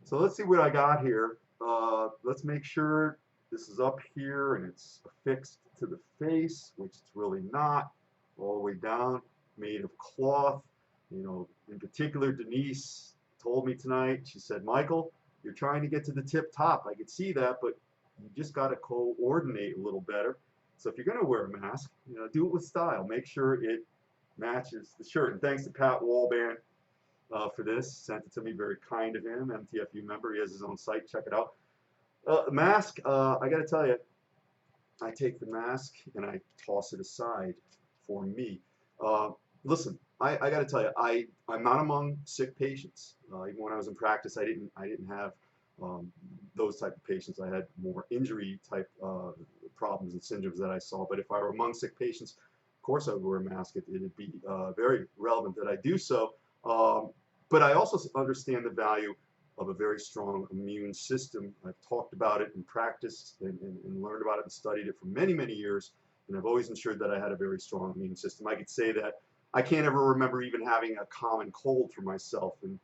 So let's see what I got here. Let's make sure this is up here and it's affixed to the face, which it's really not, all the way down, made of cloth. You know, in particular, Denise told me tonight, she said, Michael, you're trying to get to the tip top. I could see that, but you just got to coordinate a little better. So if you're going to wear a mask, you know, do it with style. Make sure it matches the shirt. And thanks to Pat Walband for this. Sent it to me, very kind of him. MTFU member. He has his own site. Check it out. Mask. I got to tell you, I take the mask and I toss it aside for me. Uh, Listen, I got to tell you, I'm not among sick patients. Even when I was in practice, I didn't have those type of patients. I had more injury type problems and syndromes that I saw. But if I were among sick patients, of course I would wear a mask. It'd be very relevant that I do so. Um, but I also understand the value of a very strong immune system. I've talked about it in practice and learned about it and studied it for many, many years. And I've always ensured that I had a very strong immune system. I could say that I can't ever remember even having a common cold for myself. And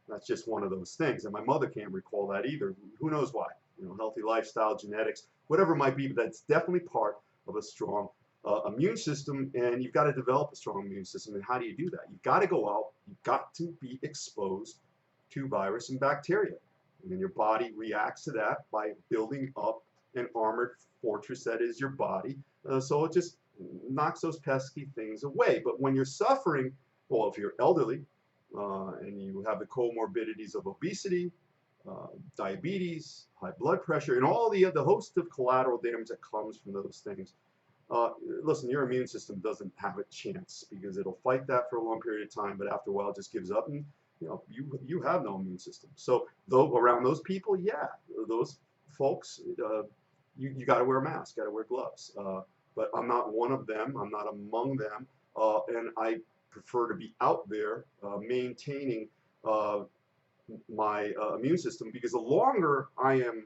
that's just one of those things. And my mother can't recall that either. Who knows why? You know, healthy lifestyle, genetics, whatever it might be, but that's definitely part of a strong immune system. And you've got to develop a strong immune system. And how do you do that? You've got to go out. You've got to be exposed to virus and bacteria. And then your body reacts to that by building up an armored fortress that is your body. So it just knocks those pesky things away. But when you're suffering, well, if you're elderly and you have the comorbidities of obesity, diabetes, high blood pressure, and all the host of collateral damage that comes from those things, listen, your immune system doesn't have a chance because it'll fight that for a long period of time, but after a while it just gives up and you know you have no immune system. So though around those people, yeah, those folks, you got to wear a mask, got to wear gloves. But I'm not one of them. I'm not among them, and I prefer to be out there maintaining my immune system because the longer I am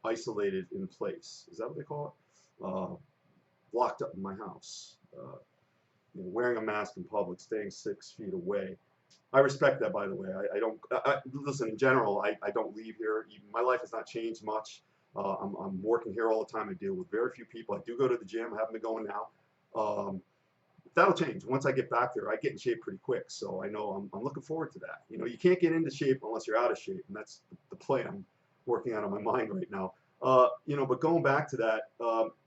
isolated in place, is that what they call it? Locked up in my house, you know, wearing a mask in public, staying 6 feet away. I respect that, by the way. I don't listen. In general, I don't leave here. Even, my life has not changed much. I'm working here all the time. I deal with very few people. I do go to the gym. I haven't been going now. That'll change. Once I get back there, I get in shape pretty quick. So I know I'm looking forward to that. You know, you can't get into shape unless you're out of shape, and that's the play I'm working on in my mind right now. You know, but going back to that,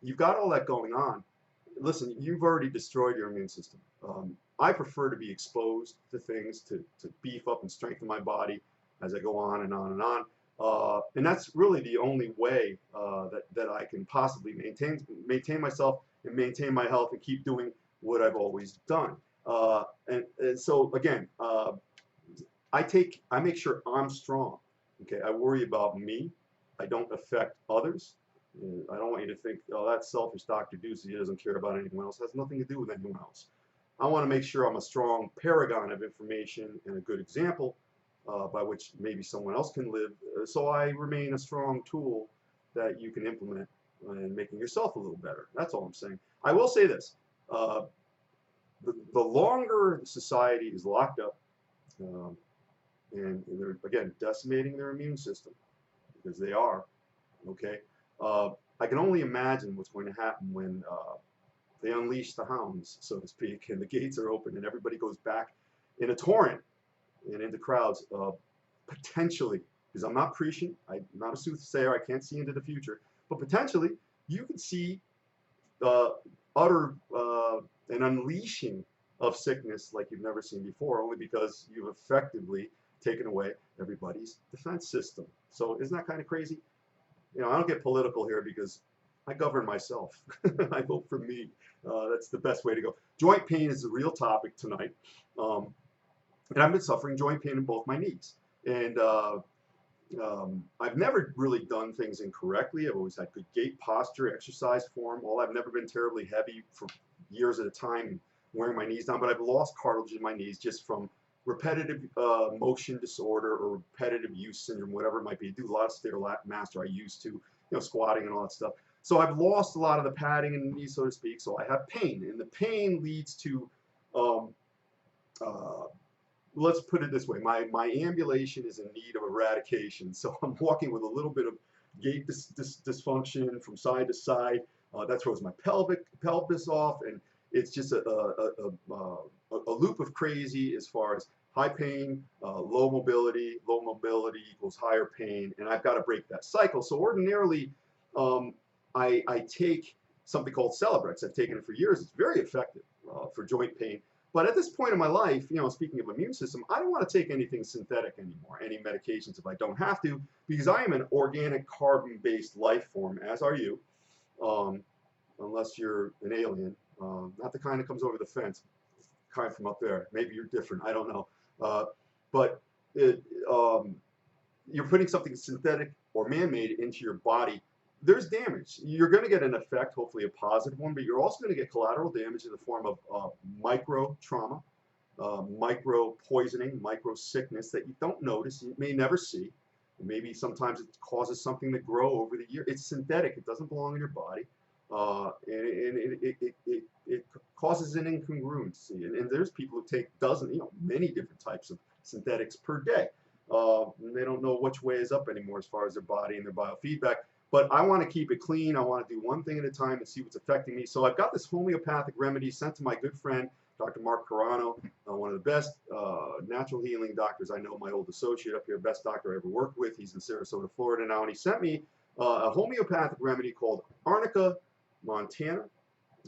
you've got all that going on. Listen, you've already destroyed your immune system. I prefer to be exposed to things to beef up and strengthen my body as I go on and on and on. And that's really the only way that I can possibly maintain myself and maintain my health and keep doing what I've always done. And so again, I make sure I'm strong. Okay, I worry about me. I don't affect others. I don't want you to think, oh, that's selfish, Dr. Ducey. He doesn't care about anyone else. It has nothing to do with anyone else. I want to make sure I'm a strong paragon of information and a good example by which maybe someone else can live. So I remain a strong tool that you can implement in making yourself a little better. That's all I'm saying. I will say this. The longer society is locked up and they're, again, decimating their immune system, because they are, okay, I can only imagine what's going to happen when they unleash the hounds, so to speak, and the gates are open and everybody goes back in a torrent and into crowds, potentially, because I'm not prescient, I'm not a soothsayer, I can't see into the future, but potentially you could see utter an unleashing of sickness like you've never seen before, only because you've effectively taken away everybody's defense system. So isn't that kind of crazy? You know, I don't get political here because I govern myself. I vote for me. That's the best way to go. Joint pain is a real topic tonight. And I've been suffering joint pain in both my knees. And I've never really done things incorrectly. I've always had good gait, posture, exercise form. Well, I've never been terribly heavy for years at a time, wearing my knees down, but I've lost cartilage in my knees just from repetitive motion disorder or repetitive use syndrome, whatever it might be. I do a lot of stairmaster. I used to, you know, squatting and all that stuff. So I've lost a lot of the padding in the knee, so to speak. So I have pain, and the pain leads to let's put it this way. My ambulation is in need of eradication. So I'm walking with a little bit of gait dysfunction from side to side. That throws my pelvis off, and it's just a loop of crazy as far as high pain, low mobility. Low mobility equals higher pain, and I've got to break that cycle. So ordinarily, I take something called Celebrex. I've taken it for years. It's very effective for joint pain. But at this point in my life, you know, speaking of immune system, I don't want to take anything synthetic anymore, any medications if I don't have to, because I am an organic carbon-based life form, as are you, unless you're an alien, not the kind that comes over the fence, kind from up there. Maybe you're different. I don't know. But you're putting something synthetic or man-made into your body. There's damage. You're going to get an effect, hopefully a positive one, but you're also going to get collateral damage in the form of micro trauma, micro poisoning, micro sickness that you don't notice, you may never see. Maybe sometimes it causes something to grow over the year. It's synthetic. It doesn't belong in your body. And it causes an incongruency. And there's people who take many different types of synthetics per day. And they don't know which way is up anymore as far as their body and their biofeedback. But I want to keep it clean. I want to do one thing at a time and see what's affecting me. So I've got this homeopathic remedy sent to my good friend, Dr. Mark Carano, one of the best natural healing doctors I know, my old associate up here, best doctor I ever worked with. He's in Sarasota, Florida now, and he sent me a homeopathic remedy called Arnica montana.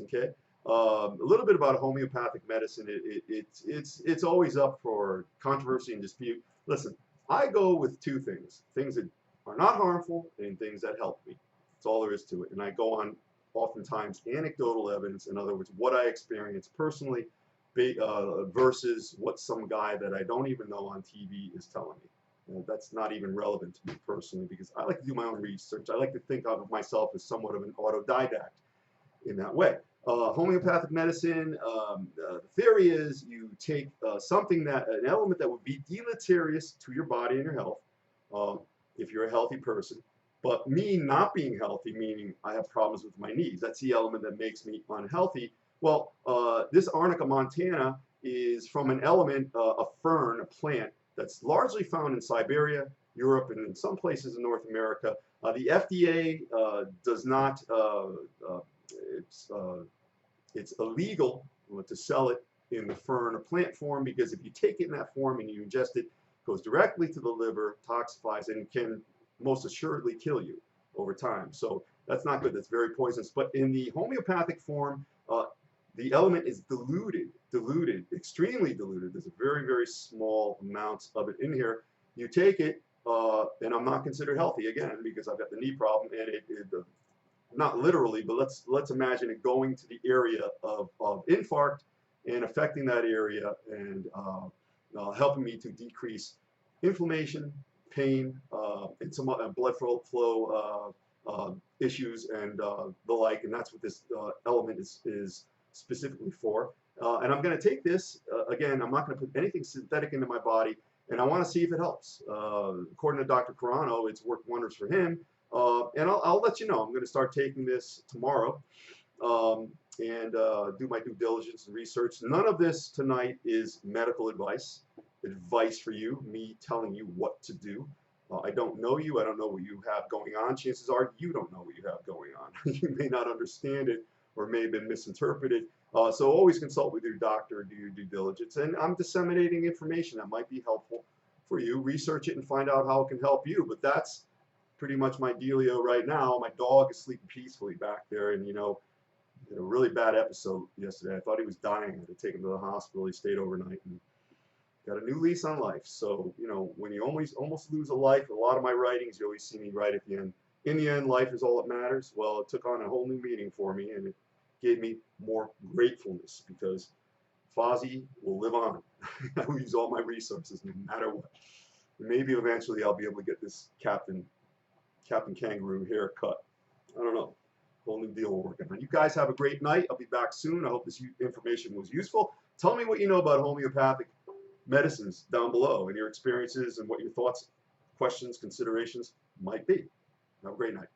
Okay, a little bit about homeopathic medicine. It's always up for controversy and dispute. Listen, I go with two things that are not harmful and things that help me. That's all there is to it. And I go on oftentimes anecdotal evidence, in other words, what I experienced personally versus what some guy that I don't even know on TV is telling me. That's not even relevant to me personally, because I like to do my own research. I like to think of myself as somewhat of an autodidact in that way. Homeopathic medicine, the theory is you take an element that would be deleterious to your body and your health, if you're a healthy person, but me not being healthy, meaning I have problems with my knees. That's the element that makes me unhealthy. Well, this Arnica montana is from an element, a fern, a plant, that's largely found in Siberia, Europe, and in some places in North America. The FDA does not, it's illegal to sell it in the fern or plant form, because if you take it in that form and you ingest it, goes directly to the liver, toxifies, and can most assuredly kill you over time. So that's not good. That's very poisonous. But in the homeopathic form, the element is diluted, extremely diluted. There's a very, very small amount of it in here. You take it, and I'm not considered healthy again because I've got the knee problem, and not literally, but let's imagine it going to the area of infarct and affecting that area and helping me to decrease inflammation, pain, and some blood flow issues and the like, and that's what this element is specifically for. And I'm going to take this, again, I'm not going to put anything synthetic into my body, and I want to see if it helps. According to Dr. Carano, it's worked wonders for him, and I'll let you know. I'm going to start taking this tomorrow and do my due diligence and research. None of this tonight is medical advice for you, me telling you what to do. I don't know you. I don't know what you have going on. Chances are you don't know what you have going on. You may not understand it or may have been misinterpreted. So always consult with your doctor, do your due diligence. And I'm disseminating information that might be helpful for you. Research it and find out how it can help you. But that's pretty much my dealio right now. My dog is sleeping peacefully back there, and had a really bad episode yesterday. I thought he was dying. I had to take him to the hospital. He stayed overnight and got a new lease on life. So, when you almost lose a life, a lot of my writings, you always see me right at the end. In the end, life is all that matters. Well, it took on a whole new meaning for me, and it gave me more gratefulness because Fozzie will live on. I will use all my resources no matter what. And maybe eventually I'll be able to get this Captain Kangaroo haircut. I don't know. Whole new deal we're working on. You guys have a great night. I'll be back soon. I hope this information was useful. Tell me what you know about homeopathic medicines down below and your experiences and what your thoughts, questions, considerations might be. Have a great night.